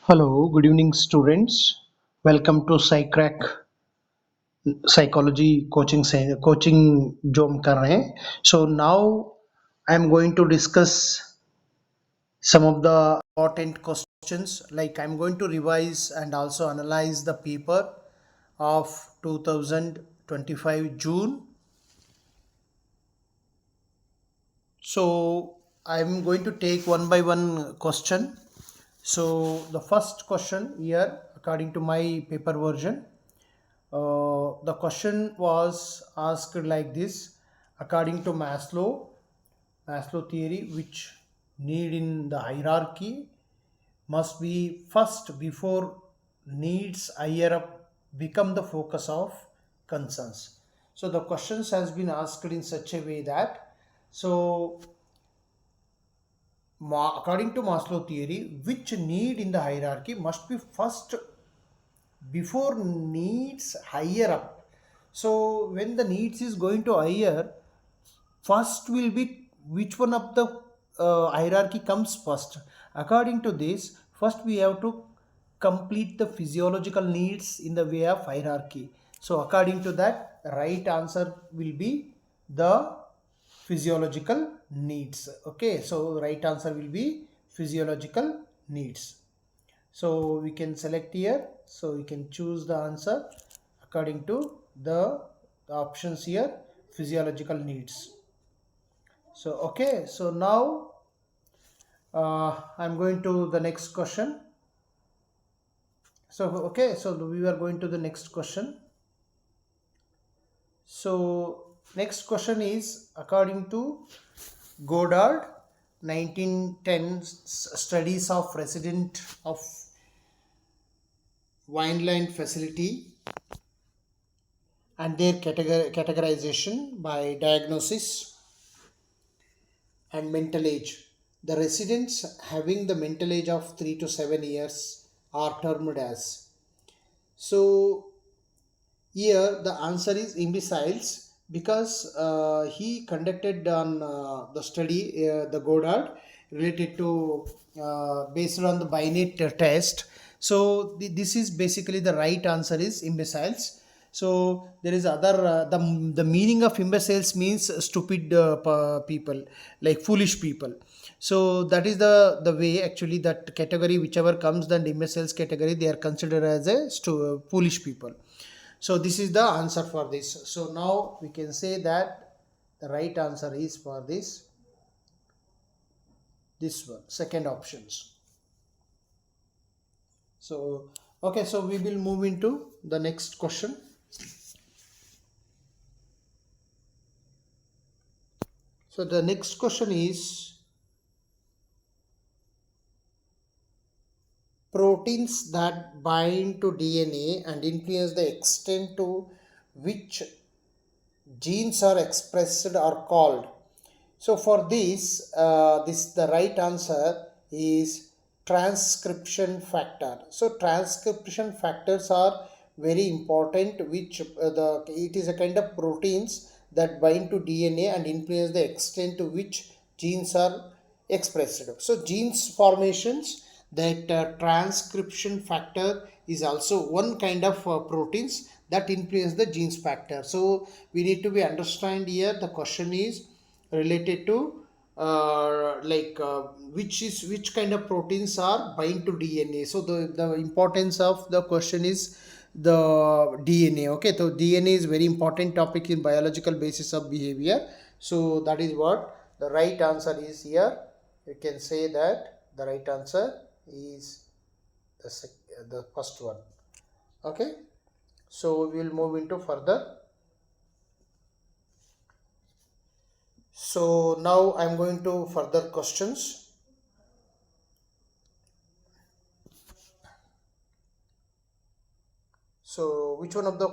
Hello, good evening, students. Welcome to SciCrack Psychology coaching जो हम कर रहे हैं. So now I am going to discuss some of the important questions. Like I'm going to revise and also analyze the paper of 2025 June. So I'm going to take one by one question. So the first question here, according to my paper version, the question was asked like this: according to Maslow theory, which need in the hierarchy must be first before needs higher up become the focus of concerns. So the questions has been asked in such a way that so according to Maslow theory, which need in the hierarchy must be first before needs higher up. So when the needs is going to higher, first will be which one of the hierarchy comes first. According to this, first we have to complete the physiological needs in the way of hierarchy. So according to that, right answer will be the physiological needs. Okay, so right answer will be physiological needs. So we can select here, so we can choose the answer according to the options here, physiological needs. So okay, so now I'm going to the next question. So okay, so we are going to the next question. So next question is according to Goddard 1910 studies of resident of Vineland facility and their categorization by diagnosis and mental age. The residents having the mental age of 3 to 7 years are termed as. So here the answer is imbeciles because he conducted on the study, the Goddard, related to based on the Binet test. So this is basically the right answer is imbeciles. So there is other the meaning of imbeciles means stupid people, like foolish people. So that is the way actually that category whichever comes, the imbeciles category, they are considered as a foolish people. So this is the answer for this. So now we can say that the right answer is for this one, second options. So okay, so we will move into the next question. So the next question is proteins that bind to DNA and influence the extent to which genes are expressed are called. So for this the right answer is transcription factor. So transcription factors are very important, which it is a kind of proteins that bind to DNA and influence the extent to which genes are expressed. So genes formations, that transcription factor is also one kind of proteins that influence the genes factor. So we need to be understand here, the question is related to which kind of proteins are bind to DNA. So the importance of the question is the DNA. Okay, so DNA is very important topic in biological basis of behavior. So that is what the right answer is here. You can say that the right answer is the first one. Okay, so we will move into further. So now I'm going to further questions. So which one of the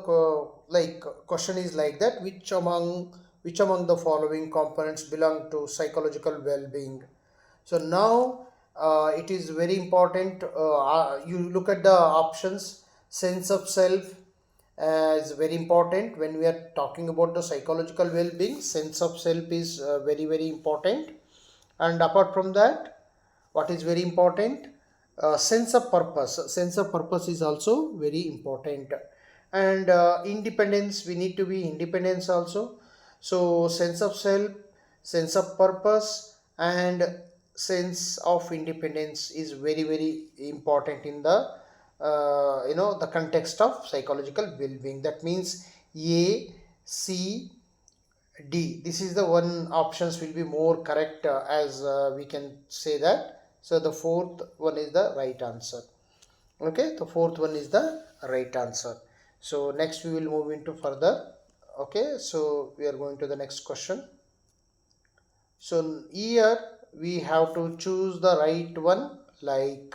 question is like that, which among the following components belong to psychological well-being? So now it is very important, you look at the options. Sense of self is very important when we are talking about the psychological well-being. Sense of self is very important. And apart from that, what is very important, Sense of purpose is also very important. And independence, we need to be independence also. So sense of self, sense of purpose, and sense of independence is very very important in the the context of psychological well-being. That means A, C, D. This is the one options will be more correct, as we can say that. So the fourth one is the right answer. Okay, the fourth one is the right answer. So next we will move into further. Okay, so we are going to the next question. So here we have to choose the right one. Like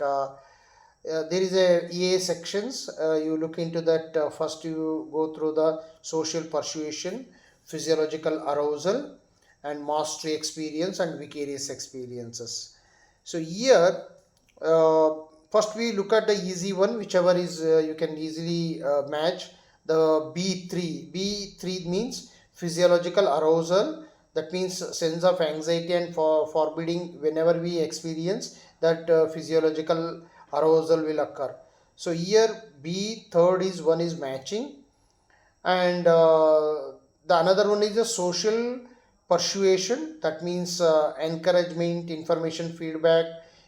there is a EA sections. You look into that. First, you go through the social persuasion, physiological arousal, and mastery experience and vicarious experiences. So here, uh, first we look at the easy one, whichever is you can easily match. The B3. B3 means physiological arousal. That means sense of anxiety and forbidding whenever we experience that physiological arousal will occur. So here B third is one is matching, and the another one is a social persuasion. That means encouragement, information, feedback,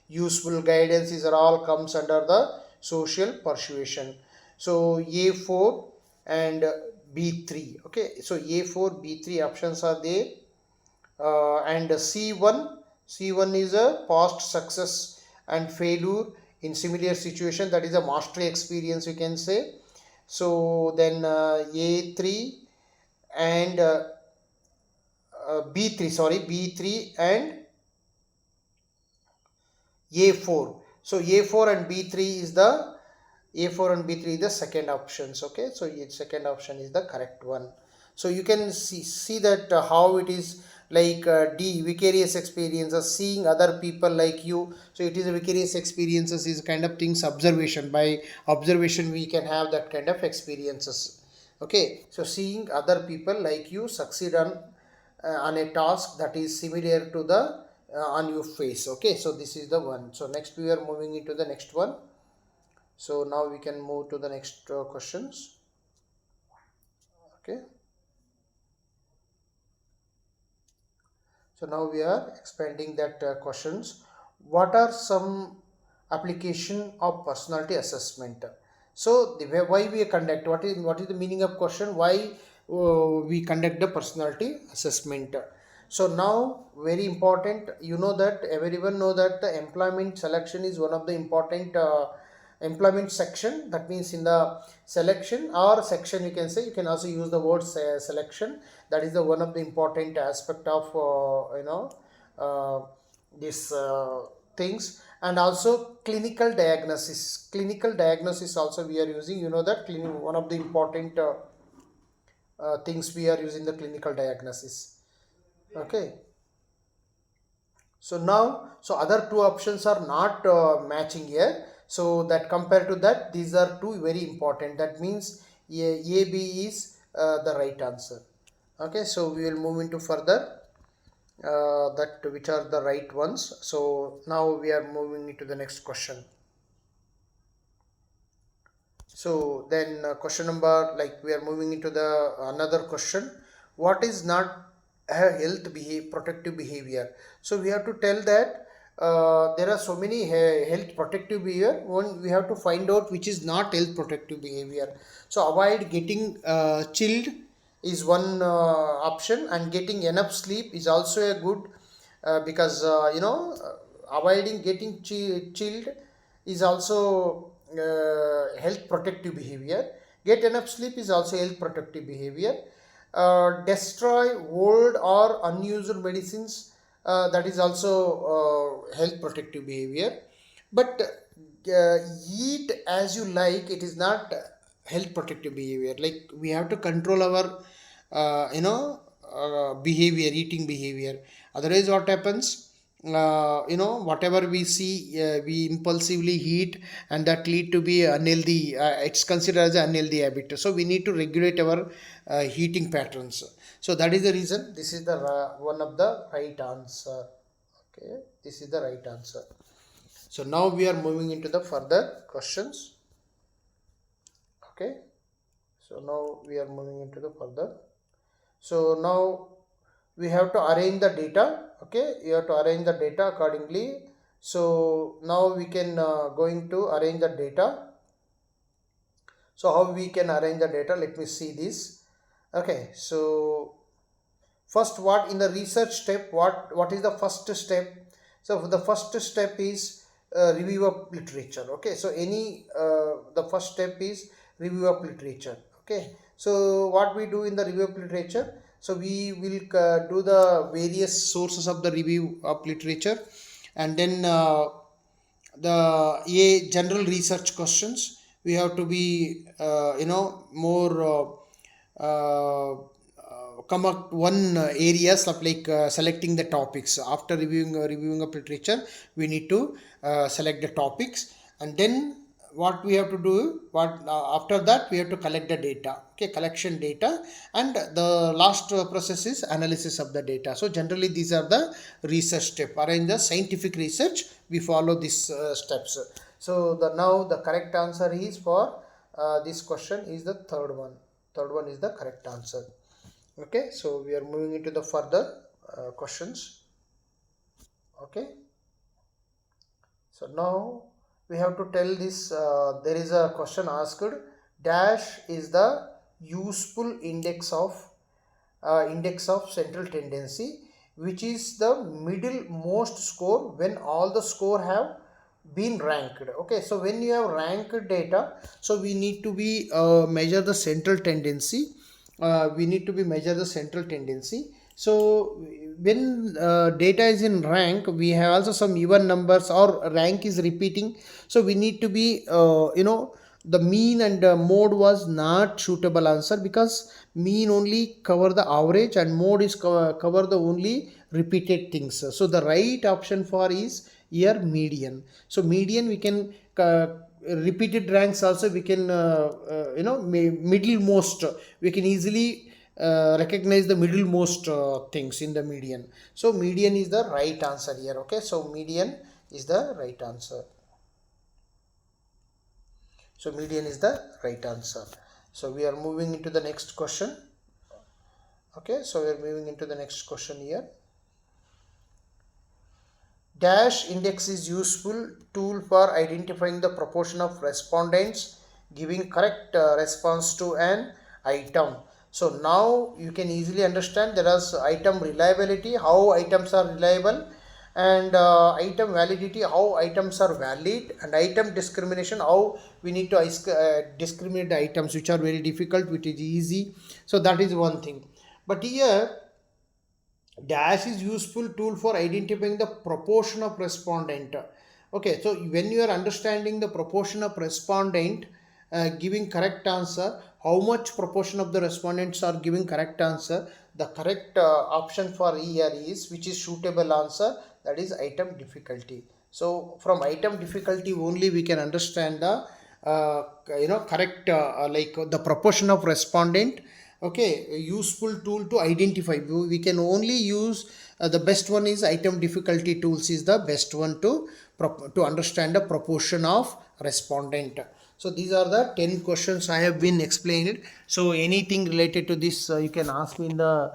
useful guidance is all comes under the social persuasion. So A4 and B3. Okay, so A4 B3 options are there. And C1 is a past success and failure in similar situation, that is a mastery experience you can say. So then A3 and B3, sorry, B3 and A4. So A4 and B3 is the A4 and B3 is the second options. Okay, so second option is the correct one. So you can see that how it is like D, vicarious experiences, seeing other people like you. So it is a vicarious experiences is kind of things observation. By observation we can have that kind of experiences. Okay, so seeing other people like you succeed on a task that is similar to the on your face. Okay, so this is the one. So next we are moving into the next one. So now we can move to the next questions. Okay, so now we are expanding that questions. What are some application of personality assessment? So why we conduct, what is the meaning of question, why we conduct the personality assessment? So now very important, you know that everyone know that the employment selection is one of the important employment section. That means in the selection or section, you can say, you can also use the word selection. That is the one of the important aspect of uh, this things. And also clinical diagnosis also we are using, you know that one of the important things we are using the clinical diagnosis. Okay, so now, so other two options are not matching here. So that compared to that, these are two very important. That means A B is the right answer. Okay, so we will move into further that which are the right ones. So now we are moving into the next question. So then question number, like we are moving into the another question. What is not a protective behavior? So we have to tell that there are so many health protective behavior. One, we have to find out which is not health protective behavior. So avoid getting chilled is one option, and getting enough sleep is also a good, because avoiding getting chilled is also health protective behavior. Get enough sleep is also health protective behavior. Destroy old or unused medicines, that is also health protective behavior. But eat as you like, it is not health protective behavior. Like we have to control our behavior, eating behavior. Otherwise what happens, whatever we see, we impulsively eat, and that lead to be unhealthy, it's considered as an unhealthy habit. So we need to regulate our eating patterns. So that is the reason this is the one of the right answer. Okay, this is the right answer. So now we are moving into the further questions. Okay, so now we are moving into the further. So now we have to arrange the data. Okay, you have to arrange the data accordingly. So now we can going to arrange the data. So how we can arrange the data, let me see this. Okay, so first, what in the research step, what is the first step? So the first step is review of literature. Okay, so the first step is review of literature. Okay, so what we do in the review of literature, so we will do the various sources of the review of literature, and then the general research questions. We have to be more come up one areas of like selecting the topics. After reviewing of literature, we need to select the topics, and then what we have to do, what after that we have to collect the data. Okay, collection data, and the last process is analysis of the data. So generally these are the research step. Arrange the scientific research, we follow these steps. So the now the correct answer is for this question is the third one is the correct answer. Okay, so we are moving into the further questions. Okay, so now we have to tell this. There is a question asked. Dash is the useful index of central tendency, which is the middle most score when all the score have been ranked. Okay, so when you have ranked data, so we need to be measure the central tendency. Measure the central tendency. So when data is in rank, we have also some even numbers or rank is repeating. So we need to be the mean and mode was not suitable answer, because mean only cover the average and mode is cover the only repeated things. So the right option for is here median. So median we can repeated ranks also we can middle most, we can easily recognize the middlemost things in the median. So median is the right answer here. Okay, so median is the right answer. So median is the right answer. So we are moving into the next question. Okay, so we are moving into the next question here. Dash index is useful tool for identifying the proportion of respondents giving correct response to an item. So now you can easily understand there is item reliability, how items are reliable, and item validity, how items are valid, and item discrimination, how we need to discriminate the items which are very difficult, which is easy. So that is one thing. But here dash is useful tool for identifying the proportion of respondent. Okay, so when you are understanding the proportion of respondent giving correct answer, how much proportion of the respondents are giving correct answer, the correct option for here is, which is suitable answer, that is item difficulty. So from item difficulty only we can understand the correct like the proportion of respondent. Okay, useful tool to identify, we can only use the best one is item difficulty tools is the best one to understand the proportion of respondent. So these are the 10 questions I have been explained. So anything related to this you can ask me in the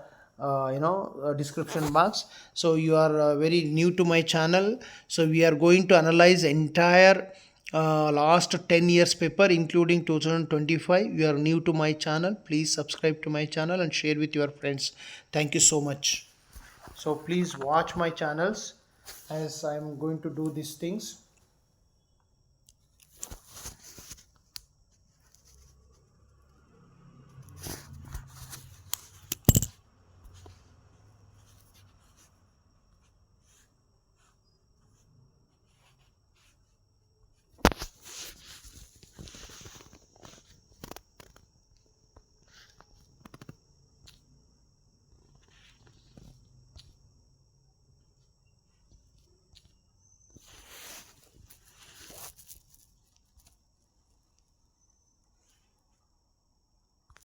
description box. So you are very new to my channel, so we are going to analyze entire last 10 years paper including 2025. You are new to my channel, please subscribe to my channel and share with your friends. Thank you so much. So please watch my channels as I am going to do these things.